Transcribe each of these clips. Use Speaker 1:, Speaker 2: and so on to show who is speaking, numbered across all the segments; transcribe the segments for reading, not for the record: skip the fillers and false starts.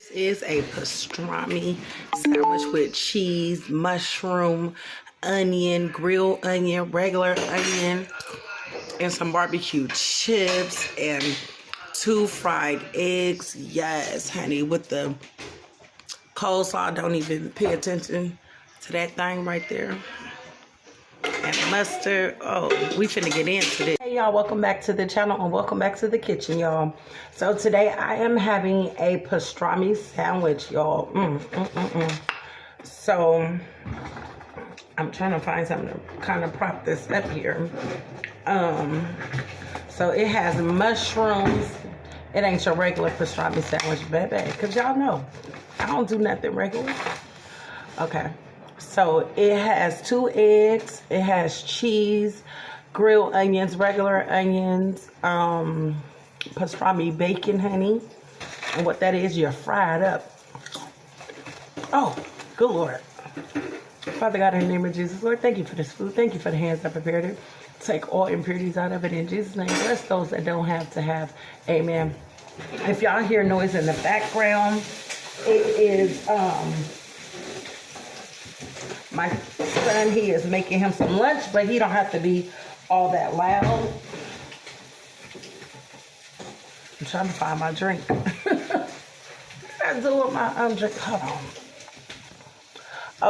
Speaker 1: This is a pastrami sandwich with cheese, mushroom, onion, grilled onion, regular onion, and some barbecue chips and 2 fried eggs. Yes, honey, with the coleslaw. Don't even pay attention to that thing right there. And mustard. Oh, we finna get into this. Hey y'all, welcome back to the channel and welcome back to the kitchen, y'all. So today I am having a pastrami sandwich, y'all. So I'm trying to find something to kind of prop this up here. So it has mushrooms. It ain't your regular pastrami sandwich, baby, because y'all know I don't do nothing regular. Okay. So it has 2 eggs, it has cheese, grilled onions, regular onions, pastrami bacon, honey. And what that is, you're fried up. Oh, good Lord. Father God, in the name of Jesus, Lord, thank you for this food. Thank you for the hands that prepared it. Take all impurities out of it in Jesus' name. Bless those that don't have to have. Amen. If y'all hear noise in the background, it is my son. He is making him some lunch, but he don't have to be all that loud. I'm trying to find my drink. I'm doing my drink. Hold on.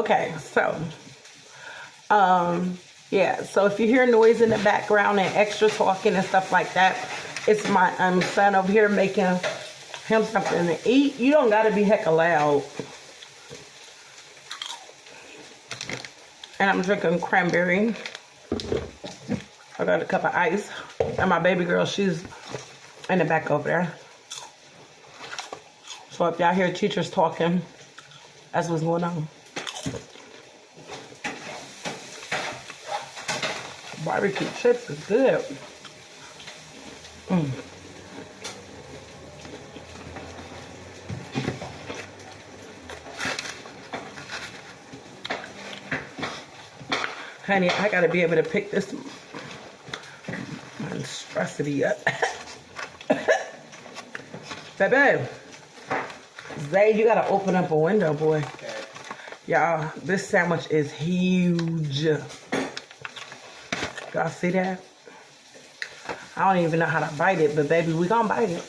Speaker 1: Okay, so yeah, so if you hear noise in the background and extra talking and stuff like that, it's my son over here making him something to eat. You don't gotta be hecka loud. And I'm drinking cranberry. I got a cup of ice. And my baby girl, she's in the back over there. So if y'all hear teachers talking, that's what's going on. Barbecue chips is good. Honey, I gotta be able to pick this monstrosity up. Baby, Zay, you gotta open up a window, boy. Y'all, this sandwich is huge. Y'all see that? I don't even know how to bite it, but baby, we gonna bite it.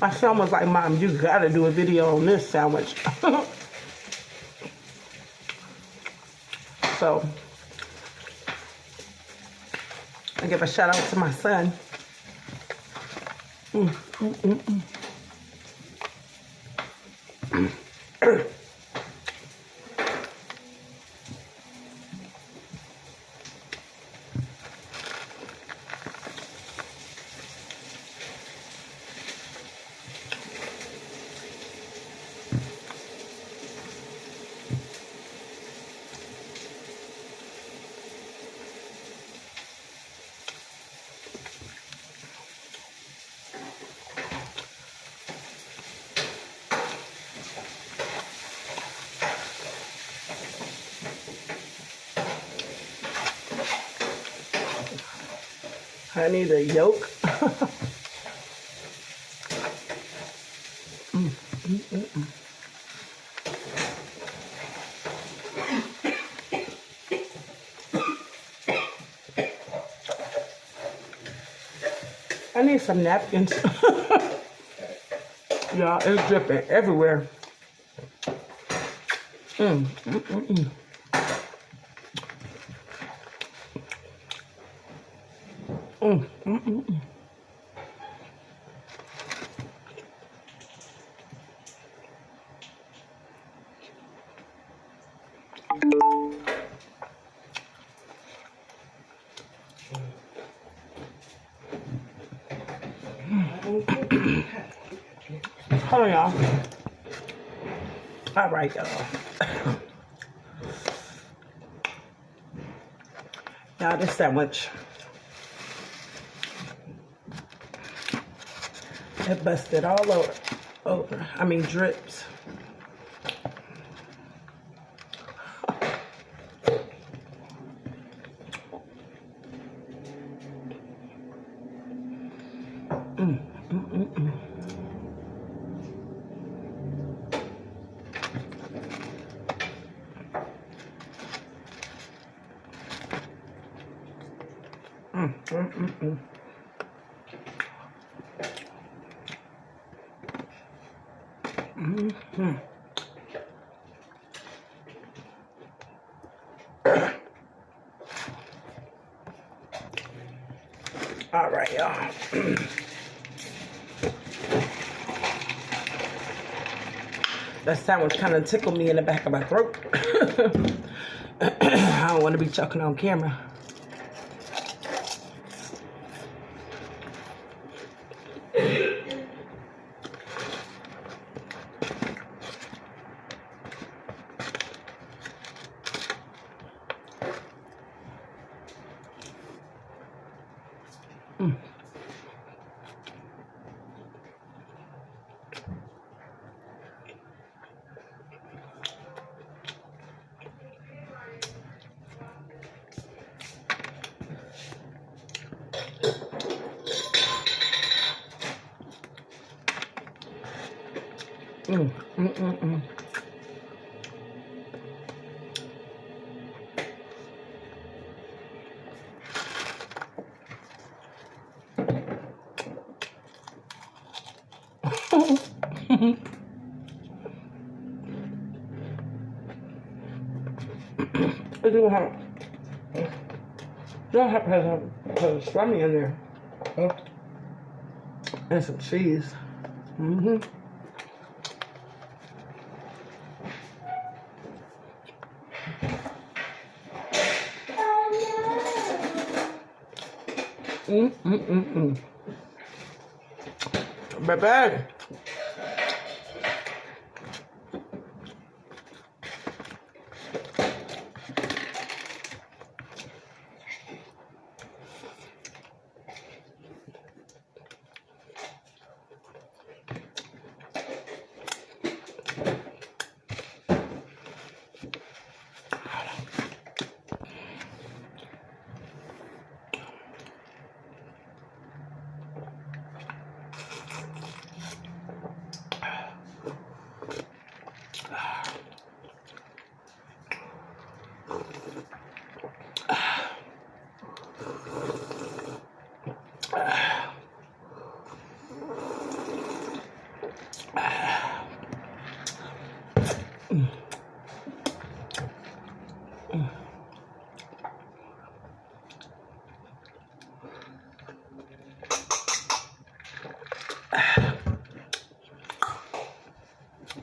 Speaker 1: My son was like, Mom, you gotta do a video on this sandwich. So, I give a shout out to my son. I need a yolk. I need some napkins. Y'all, it's dripping everywhere. Hold on, y'all. All right, y'all. Now this sandwich, it busted all over. Oh, I mean drips. All right, y'all. That sandwich kind of tickled me in the back of my throat. I don't want to be choking on camera. It don't have pastrami in there. And some cheese. Baby.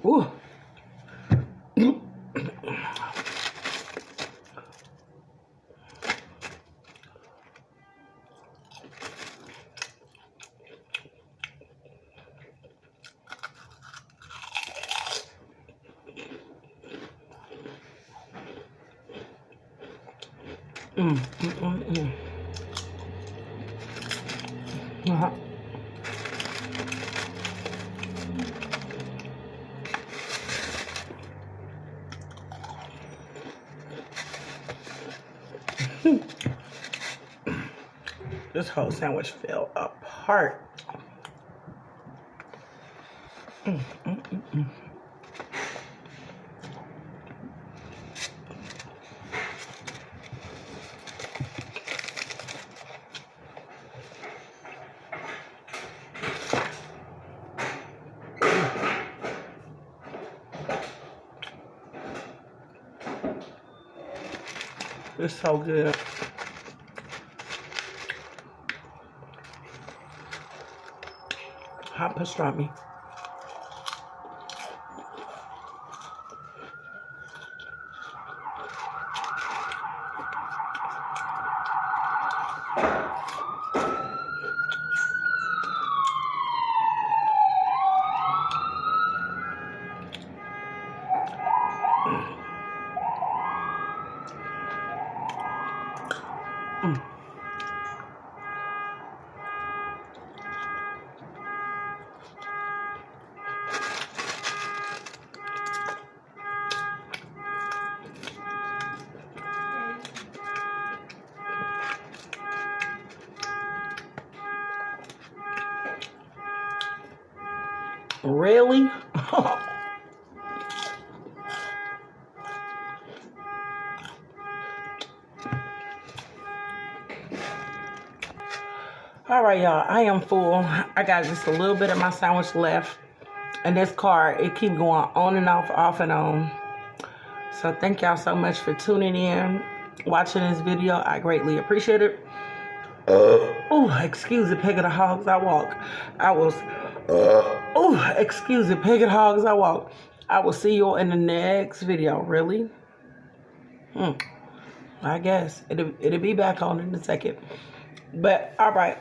Speaker 1: Ooh. This whole sandwich fell apart. It's so good. Hot pastrami. Really? All right, y'all. I am full. I got just a little bit of my sandwich left. And this car, it keeps going on and off and on. So thank y'all so much for tuning in, watching this video. I greatly appreciate it. Oh, excuse the pig of the hogs I walk. Excuse the pig of the hogs I walk. I will see you in the next video. Really? I guess it'll be back on in a second. But all right.